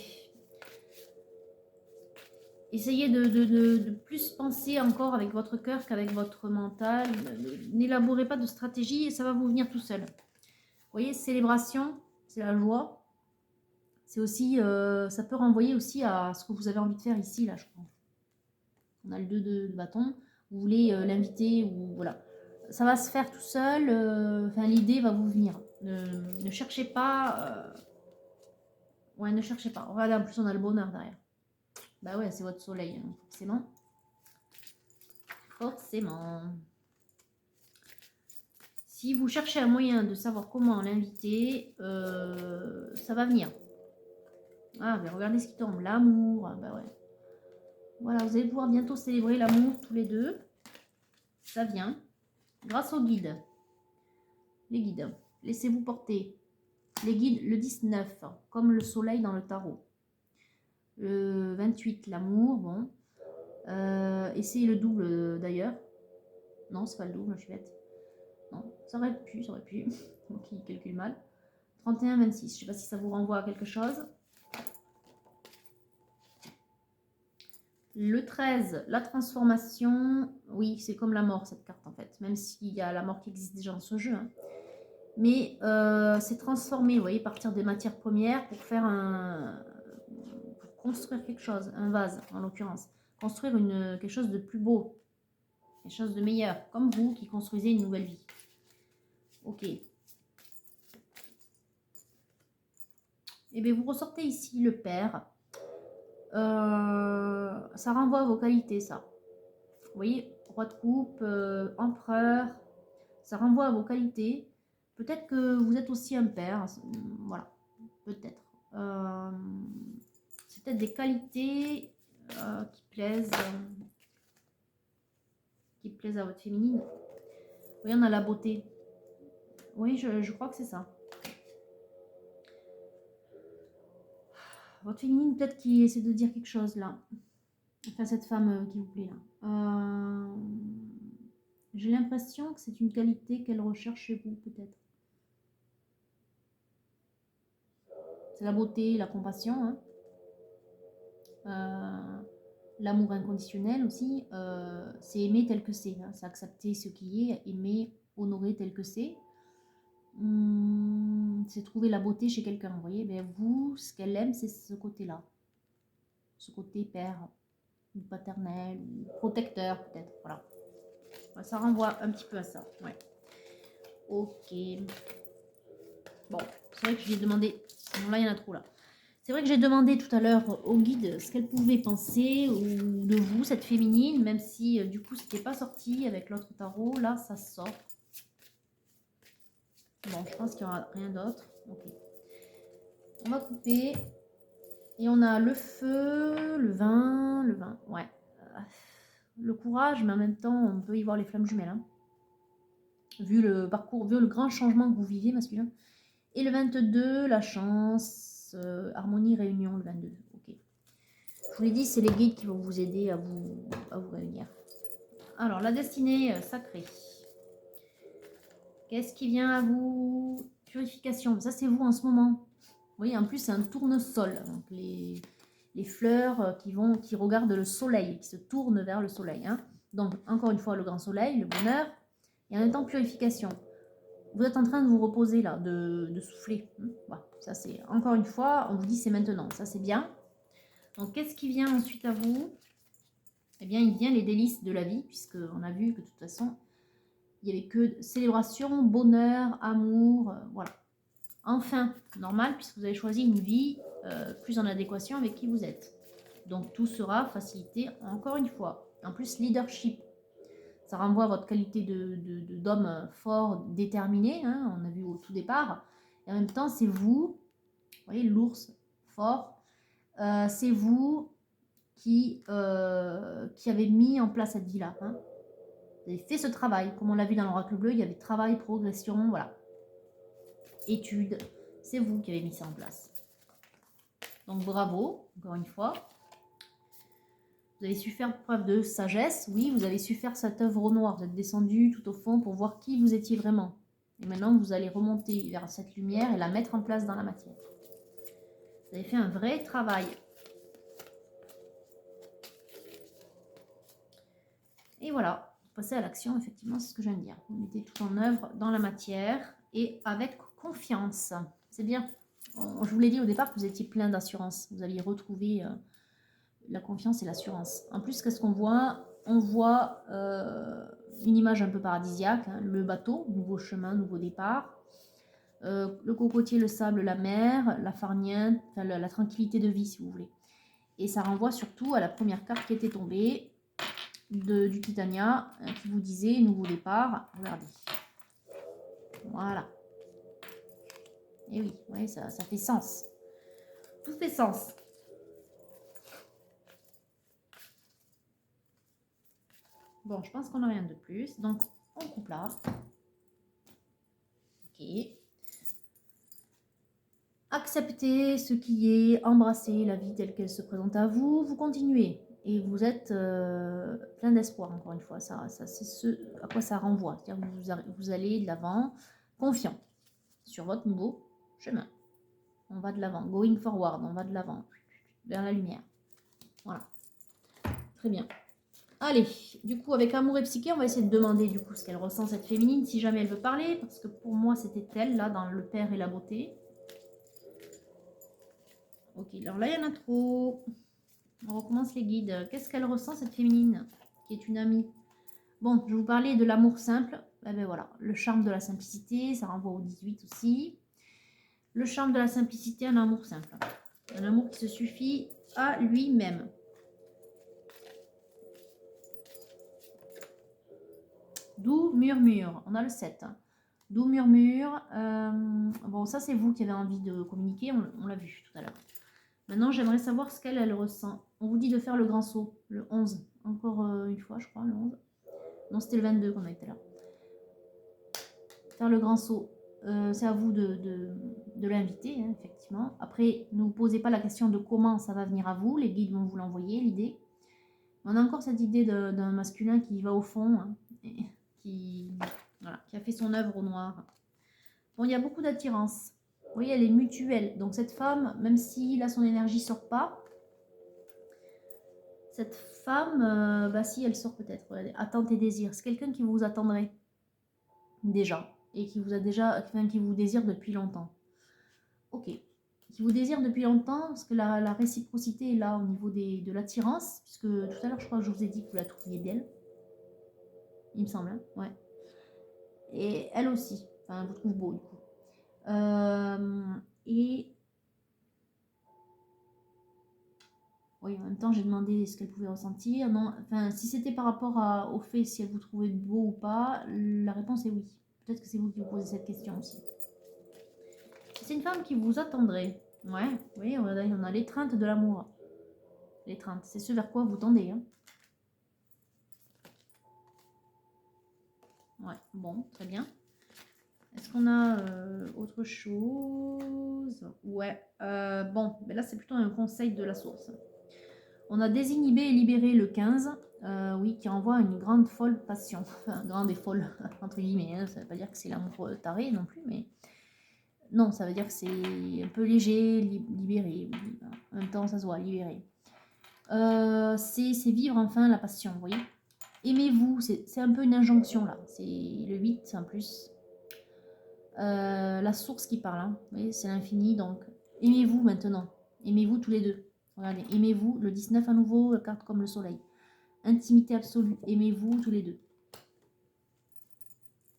Essayez de plus penser encore avec votre cœur qu'avec votre mental. N'élaborez pas de stratégie et ça va vous venir tout seul. Vous voyez, célébration, c'est la joie. C'est aussi, ça peut renvoyer aussi à ce que vous avez envie de faire ici, là, je crois. On a le 2 de bâton. Vous voulez l'inviter ou voilà. Ça va se faire tout seul. Enfin, l'idée va vous venir. Ne cherchez pas. Ouais, ne cherchez pas. Regardez, en plus, on a le bonheur derrière. Bah ouais, c'est votre soleil, hein, forcément. Forcément. Si vous cherchez un moyen de savoir comment l'inviter, ça va venir. Ah, mais regardez ce qui tombe. L'amour. Bah ouais. Voilà, vous allez pouvoir bientôt célébrer l'amour tous les deux. Ça vient. Grâce aux guides. Les guides. Laissez-vous porter. Les guides, le 19, comme le soleil dans le tarot. Le 28, l'amour, bon. Essayez le double d'ailleurs. Non, c'est pas le double, je suis bête. Non, ça aurait pu, ça aurait pu. Donc il calcule mal. 31, 26, je sais pas si ça vous renvoie à quelque chose. Le 13, la transformation. Oui, c'est comme la mort cette carte en fait. Même s'il y a la mort qui existe déjà dans ce jeu. Hein. Mais c'est transformer, vous voyez, partir des matières premières pour faire pour construire quelque chose, un vase en l'occurrence. Construire quelque chose de plus beau, quelque chose de meilleur, comme vous qui construisez une nouvelle vie. Ok. Et bien vous ressortez ici le père. Ça renvoie à vos qualités, ça. Vous voyez, roi de coupe, empereur, ça renvoie à vos qualités. Peut-être que vous êtes aussi un père, voilà, peut-être. C'est peut-être des qualités qui plaisent à votre féminine. Oui, on a la beauté. Oui, je crois que c'est ça. Votre féminine, peut-être qui essaie de dire quelque chose là. Enfin, cette femme qui vous plaît là. J'ai l'impression que c'est une qualité qu'elle recherche chez vous, peut-être. C'est la beauté, la compassion. Hein. L'amour inconditionnel aussi. C'est aimer tel que c'est. Hein. C'est accepter ce qui est, aimer, honorer tel que c'est. C'est trouver la beauté chez quelqu'un. Vous voyez, ben vous, ce qu'elle aime, c'est ce côté-là. Ce côté père, ou paternel, ou protecteur peut-être. Voilà. Ça renvoie un petit peu à ça. Ouais. Ok. Bon, c'est vrai que j'ai demandé... Bon, là, il y en a trop, là. C'est vrai que j'ai demandé tout à l'heure au guide ce qu'elle pouvait penser ou de vous, cette féminine, même si, du coup, c'était pas sorti avec l'autre tarot. Là, ça sort. Bon, je pense qu'il n'y aura rien d'autre. Ok. On va couper. Et on a le feu, le vin, ouais. Le courage, mais en même temps, on peut y voir les flammes jumelles. Hein. Vu le parcours, vu le grand changement que vous vivez, masculin. Et le 22, la chance, harmonie, réunion, le 22. Ok. Je vous l'ai dit, c'est les guides qui vont vous aider à vous réunir. Alors, la destinée sacrée. Qu'est-ce qui vient à vous? Purification. Ça, c'est vous en ce moment. Vous voyez, en plus, c'est un tournesol. Donc, les fleurs qui regardent le soleil, qui se tournent vers le soleil. Hein. Donc, encore une fois, le grand soleil, le bonheur, et en même temps, purification. Vous êtes en train de vous reposer là, de souffler. Voilà, ça c'est, encore une fois, on vous dit c'est maintenant. Ça, c'est bien. Donc, qu'est-ce qui vient ensuite à vous? Eh bien, il vient les délices de la vie, puisqu'on a vu que de toute façon, il n'y avait que célébration, bonheur, amour, voilà. Enfin, normal, puisque vous avez choisi une vie plus en adéquation avec qui vous êtes. Donc, tout sera facilité, encore une fois. En plus, leadership. Ça renvoie à votre qualité d'homme fort, déterminé, hein, on a vu au tout départ. Et en même temps, c'est vous, voyez, l'ours fort, c'est vous qui avez mis en place cette vie-là. Hein. Vous avez fait ce travail, comme on l'a vu dans l'oracle bleu, il y avait travail, progression, voilà. Étude, c'est vous qui avez mis ça en place. Donc bravo, encore une fois. Vous avez su faire preuve de sagesse, oui, vous avez su faire cette œuvre au noir, vous êtes descendu tout au fond pour voir qui vous étiez vraiment. Et maintenant, vous allez remonter vers cette lumière et la mettre en place dans la matière. Vous avez fait un vrai travail. Et voilà, passer à l'action, effectivement, c'est ce que je viens de dire. Vous mettez tout en œuvre dans la matière et avec confiance. C'est bien. Je vous l'ai dit au départ que vous étiez plein d'assurance. Vous alliez retrouver la confiance et l'assurance. En plus, qu'est-ce qu'on voit? On voit une image un peu paradisiaque, hein, le bateau, nouveau chemin, nouveau départ. Le cocotier, le sable, la mer, la farniente, enfin, la tranquillité de vie, si vous voulez. Et ça renvoie surtout à la première carte qui était tombée, du Titania, qui vous disait nouveau départ. Regardez. Voilà. Et oui, ouais, ça fait sens. Tout fait sens. Bon, je pense qu'on n'a rien de plus. Donc, on coupe là. Ok. Acceptez ce qui est, embrassez la vie telle qu'elle se présente à vous. Vous continuez. Et vous êtes plein d'espoir, encore une fois. Ça c'est ce à quoi ça renvoie. C'est-à-dire que vous allez de l'avant, confiant sur votre nouveau chemin. On va de l'avant. Going forward, on va de l'avant. Vers la lumière. Voilà. Très bien. Allez, du coup, avec Amour et Psyché, on va essayer de demander du coup ce qu'elle ressent, cette féminine, si jamais elle veut parler. Parce que pour moi, c'était elle, là, dans le père et la beauté. Ok, alors là, il y en a trop. On recommence les guides. Qu'est-ce qu'elle ressent, cette féminine, qui est une amie? Bon, je vous parlais de l'amour simple. Eh ben voilà, le charme de la simplicité, ça renvoie au 18 aussi. Le charme de la simplicité, un amour simple. Un amour qui se suffit à lui-même. Doux murmure, on a le 7. Doux murmure. Bon, ça c'est vous qui avez envie de communiquer, on l'a vu tout à l'heure. Maintenant, j'aimerais savoir ce qu'elle ressent. On vous dit de faire le grand saut, le 11. Encore une fois, je crois, le 11. Non, c'était le 22 qu'on a été là. Faire le grand saut. C'est à vous de l'inviter, hein, effectivement. Après, ne vous posez pas la question de comment ça va venir à vous. Les guides vont vous l'envoyer, l'idée. On a encore cette idée d'un masculin qui va au fond, hein, et qui a fait son œuvre au noir. Bon, il y a beaucoup d'attirance. Vous voyez, elle est mutuelle. Donc cette femme, même si là son énergie sort pas, cette femme, bah si elle sort peut-être. Attente et désir. C'est quelqu'un qui vous attendrait déjà et qui vous a déjà, enfin, qui vous désire depuis longtemps. Ok. Qui vous désire depuis longtemps parce que la réciprocité est là au niveau de l'attirance, puisque tout à l'heure je crois que je vous ai dit que vous la trouviez belle. Il me semble, hein, ouais. Et elle aussi. Enfin, elle vous trouve beau du coup. Et oui, en même temps, j'ai demandé ce qu'elle pouvait ressentir. Non, enfin, si c'était par rapport au fait si elle vous trouvait beau ou pas, la réponse est oui. Peut-être que c'est vous qui vous posez cette question aussi. C'est une femme qui vous attendrait. Ouais, oui, on a l'étreinte de l'amour. L'étreinte, c'est ce vers quoi vous tendez. Hein. Ouais, bon, très bien. Est-ce qu'on a autre chose? Ouais, bon, mais là c'est plutôt un conseil de la source. On a désinhibé et libéré le 15, oui, qui renvoie à une grande folle passion. Enfin, grande et folle, entre guillemets. Hein. Ça ne veut pas dire que c'est l'amour taré non plus, mais non, ça veut dire que c'est un peu léger, libéré. En même temps, ça se voit, libéré. C'est vivre enfin la passion, vous voyez. Aimez-vous, c'est un peu une injonction là. C'est le 8 en plus. La source qui parle, hein. Vous voyez, c'est l'infini, donc aimez-vous maintenant. Aimez-vous tous les deux. Regardez, aimez-vous, le 19 à nouveau, carte comme le soleil. Intimité absolue, aimez-vous tous les deux.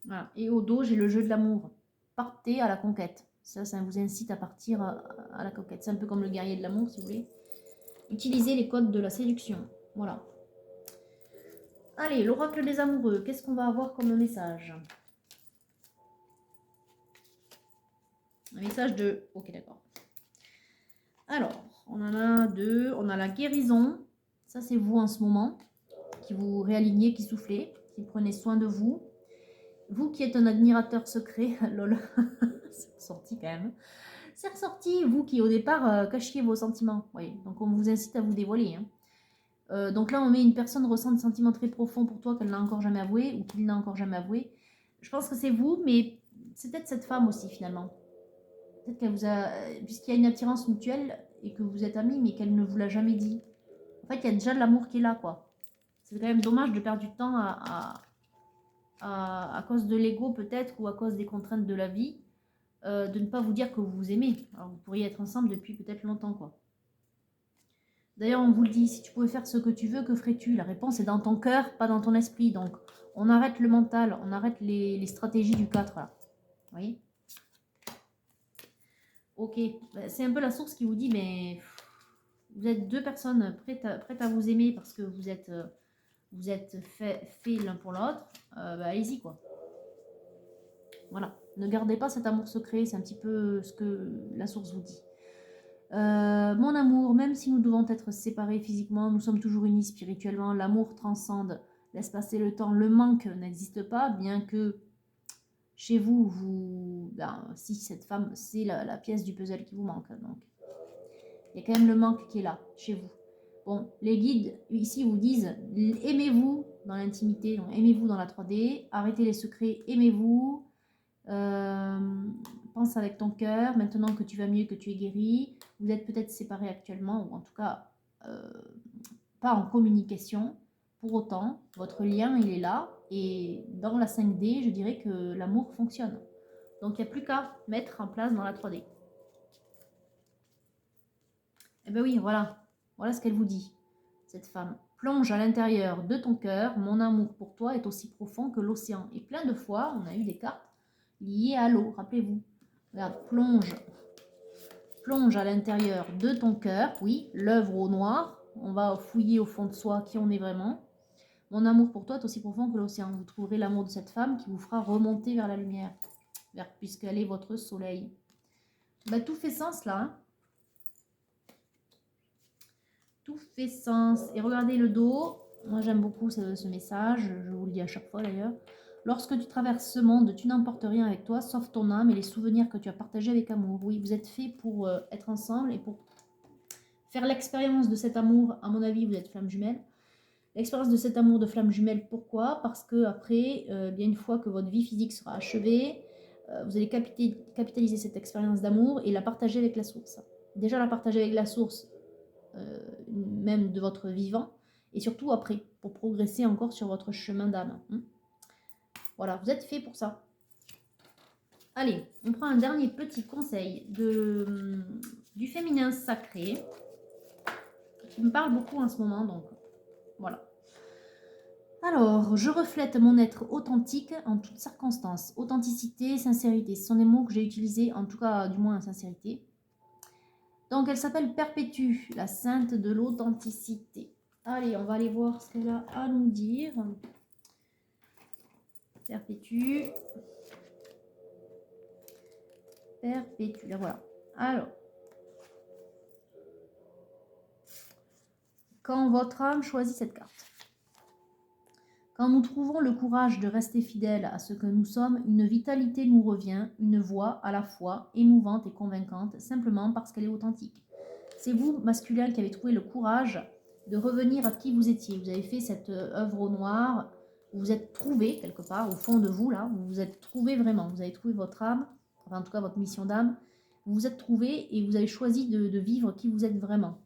Voilà. Et au dos, j'ai le jeu de l'amour. Partez à la conquête. Ça vous incite à partir à la conquête. C'est un peu comme le guerrier de l'amour, si vous voulez. Utilisez les codes de la séduction. Voilà. Allez, l'oracle des amoureux. Qu'est-ce qu'on va avoir comme message? Un message de... Ok, d'accord. Alors, on en a deux. On a la guérison. Ça, c'est vous en ce moment. Qui vous réalignez, qui soufflez. Qui prenez soin de vous. Vous qui êtes un admirateur secret. Lol. C'est ressorti quand même. C'est ressorti. Vous qui, au départ, cachiez vos sentiments. Oui, donc on vous incite à vous dévoiler. Hein. Donc là, on met une personne ressent des sentiments très profonds pour toi qu'elle n'a encore jamais avoué ou qu'il n'a encore jamais avoué. Je pense que c'est vous, mais c'est peut-être cette femme aussi finalement. Peut-être qu'elle vous a... Puisqu'il y a une attirance mutuelle et que vous êtes amis, mais qu'elle ne vous l'a jamais dit. En fait, il y a déjà de l'amour qui est là, quoi. C'est quand même dommage de perdre du temps à cause de l'ego peut-être, ou à cause des contraintes de la vie, de ne pas vous dire que vous vous aimez. Alors vous pourriez être ensemble depuis peut-être longtemps, quoi. D'ailleurs, on vous le dit, si tu pouvais faire ce que tu veux, que ferais-tu? La réponse est dans ton cœur, pas dans ton esprit. Donc, on arrête le mental, on arrête les stratégies du 4, là. Vous voyez? Ok, c'est un peu la source qui vous dit, mais vous êtes deux personnes prêtes à vous aimer parce que vous êtes fait l'un pour l'autre. Allez-y, quoi. Voilà. Ne gardez pas cet amour secret, c'est un petit peu ce que la source vous dit. Mon amour, même si nous devons être séparés physiquement, nous sommes toujours unis spirituellement. L'amour transcende l'espace et le temps. Le manque n'existe pas, bien que chez vous, si cette femme, c'est la pièce du puzzle qui vous manque. Donc, il y a quand même le manque qui est là, chez vous. Bon, les guides ici vous disent, aimez-vous dans l'intimité, aimez-vous dans la 3D, arrêtez les secrets, aimez-vous, pense avec ton cœur, maintenant que tu vas mieux, que tu es guéri, vous êtes peut-être séparés actuellement, ou en tout cas pas en communication. Pour autant, votre lien, il est là, et dans la 5D, je dirais que l'amour fonctionne. Donc il n'y a plus qu'à mettre en place dans la 3D. Eh bien oui, voilà. Voilà ce qu'elle vous dit, cette femme. Plonge à l'intérieur de ton cœur, mon amour pour toi est aussi profond que l'océan. Et plein de fois, on a eu des cartes liées à l'eau, rappelez-vous. Regarde, plonge à l'intérieur de ton cœur, oui, l'œuvre au noir. On va fouiller au fond de soi qui on est vraiment. Mon amour pour toi est aussi profond que l'océan. Vous trouverez l'amour de cette femme qui vous fera remonter vers la lumière, puisqu'elle est votre soleil. Tout fait sens là, hein. Tout fait sens. Et regardez le dos. Moi, j'aime beaucoup ce message. Je vous le dis à chaque fois d'ailleurs. Lorsque tu traverses ce monde, tu n'emportes rien avec toi, sauf ton âme et les souvenirs que tu as partagés avec amour. Oui, vous êtes faits pour être ensemble et pour faire l'expérience de cet amour. À mon avis, vous êtes flammes jumelles. L'expérience de cet amour de flamme jumelle, pourquoi? Parce que après, bien une fois que votre vie physique sera achevée, vous allez capitaliser cette expérience d'amour et la partager avec la source. Déjà la partager avec la source, même de votre vivant, et surtout après, pour progresser encore sur votre chemin d'âme. Voilà, vous êtes fait pour ça. Allez, on prend un dernier petit conseil du féminin sacré, qui me parle beaucoup en ce moment, donc voilà. Alors, je reflète mon être authentique en toutes circonstances. Authenticité, sincérité, ce sont des mots que j'ai utilisés, en tout cas, du moins, sincérité. Donc, elle s'appelle Perpétue, la sainte de l'authenticité. Allez, on va aller voir ce qu'elle a à nous dire. Perpétue. Perpétue, là voilà. Alors, quand votre âme choisit cette carte. Quand nous trouvons le courage de rester fidèles à ce que nous sommes, une vitalité nous revient, une voix à la fois émouvante et convaincante, simplement parce qu'elle est authentique. C'est vous, masculin, qui avez trouvé le courage de revenir à qui vous étiez. Vous avez fait cette œuvre au noir, vous vous êtes trouvé quelque part, au fond de vous, là, vous vous êtes trouvé vraiment. Vous avez trouvé votre âme, enfin en tout cas votre mission d'âme, vous vous êtes trouvé et vous avez choisi de vivre qui vous êtes vraiment.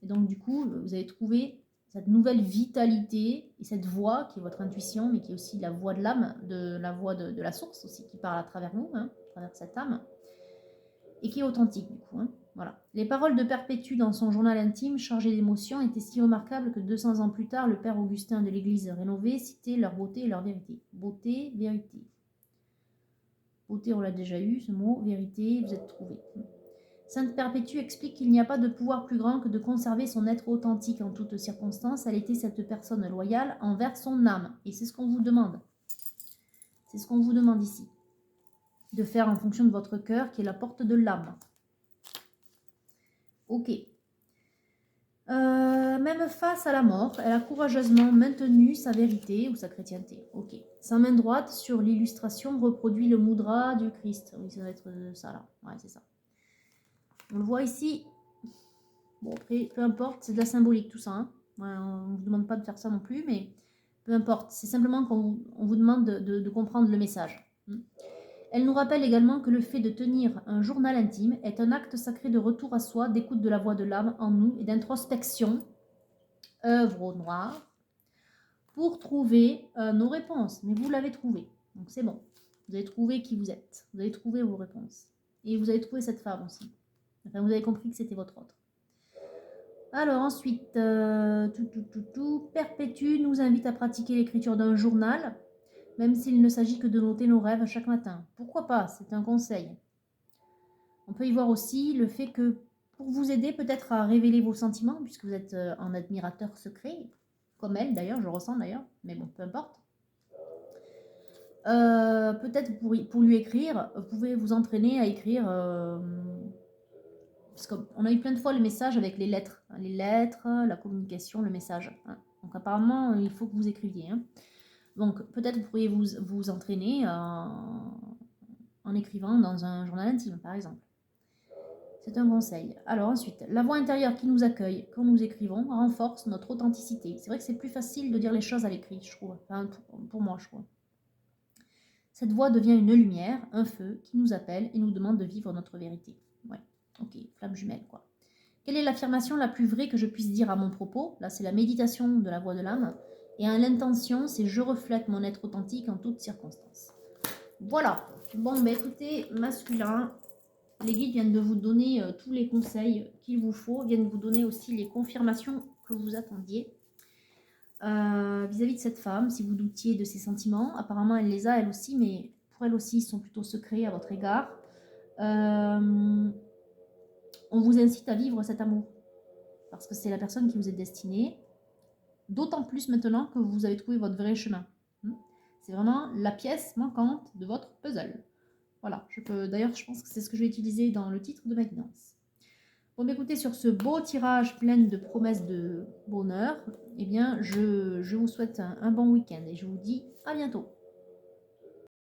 Et donc du coup, vous avez trouvé cette nouvelle vitalité et cette voix qui est votre intuition, mais qui est aussi la voix de l'âme, la voix de la source aussi, qui parle à travers nous, à travers cette âme, et qui est authentique du coup. Voilà. Les paroles de Perpétue dans son journal intime, chargé d'émotions, étaient si remarquables que 200 ans plus tard, le père Augustin de l'église rénovée citait leur beauté et leur vérité. Beauté, vérité. Beauté, on l'a déjà eu, ce mot. Vérité, vous êtes trouvé. Sainte Perpétue explique qu'il n'y a pas de pouvoir plus grand que de conserver son être authentique en toutes circonstances. Elle était cette personne loyale envers son âme. Et c'est ce qu'on vous demande. C'est ce qu'on vous demande ici. De faire en fonction de votre cœur qui est la porte de l'âme. Ok. Même face à la mort, elle a courageusement maintenu sa vérité ou sa chrétienté. Ok. Sa main droite sur l'illustration reproduit le mudra du Christ. Oui, ça va être ça là. Ouais, c'est ça. On le voit ici. Bon, après, peu importe, c'est de la symbolique tout ça. Ouais, on ne vous demande pas de faire ça non plus, mais peu importe. C'est simplement qu'on vous demande de comprendre le message. Elle nous rappelle également que le fait de tenir un journal intime est un acte sacré de retour à soi, d'écoute de la voix de l'âme en nous et d'introspection, œuvre au noir, pour trouver nos réponses. Mais vous l'avez trouvé, donc c'est bon. Vous avez trouvé qui vous êtes, vous avez trouvé vos réponses. Et vous avez trouvé cette femme aussi. Enfin, vous avez compris que c'était votre autre. Alors ensuite, Perpétue nous invite à pratiquer l'écriture d'un journal, même s'il ne s'agit que de noter nos rêves chaque matin. Pourquoi pas? C'est un conseil. On peut y voir aussi le fait que pour vous aider peut-être à révéler vos sentiments, puisque vous êtes un admirateur secret, comme elle d'ailleurs, je ressens d'ailleurs, mais bon, peu importe. Peut-être pour lui écrire, vous pouvez vous entraîner à écrire, parce qu'on a eu plein de fois le message avec les lettres, la communication, le message. Hein. Donc apparemment, il faut que vous écriviez. Hein. Donc peut-être vous pourriez vous entraîner en écrivant dans un journal intime, par exemple. C'est un conseil. Alors ensuite, la voix intérieure qui nous accueille quand nous écrivons renforce notre authenticité. C'est vrai que c'est plus facile de dire les choses à l'écrit, je trouve. Enfin, pour moi, je trouve. Cette voix devient une lumière, un feu qui nous appelle et nous demande de vivre notre vérité. Ouais, ok, flamme jumelle, quoi. Quelle est l'affirmation la plus vraie que je puisse dire à mon propos? Là, c'est la méditation de la voix de l'âme. Et l'intention, c'est je reflète mon être authentique en toutes circonstances. Voilà. Bon, ben écoutez, masculin, les guides viennent de vous donner tous les conseils qu'il vous faut, viennent vous donner aussi les confirmations que vous attendiez vis-à-vis de cette femme, si vous doutiez de ses sentiments. Apparemment, elle les a, elle aussi, mais pour elle aussi, ils sont plutôt secrets à votre égard. On vous incite à vivre cet amour, parce que c'est la personne qui vous est destinée, d'autant plus maintenant que vous avez trouvé votre vrai chemin. C'est vraiment la pièce manquante de votre puzzle. Voilà, d'ailleurs, je pense que c'est ce que je vais utiliser dans le titre de ma guidance. Bon, écoutez, sur ce beau tirage plein de promesses de bonheur, eh bien, je vous souhaite un bon week-end et je vous dis à bientôt.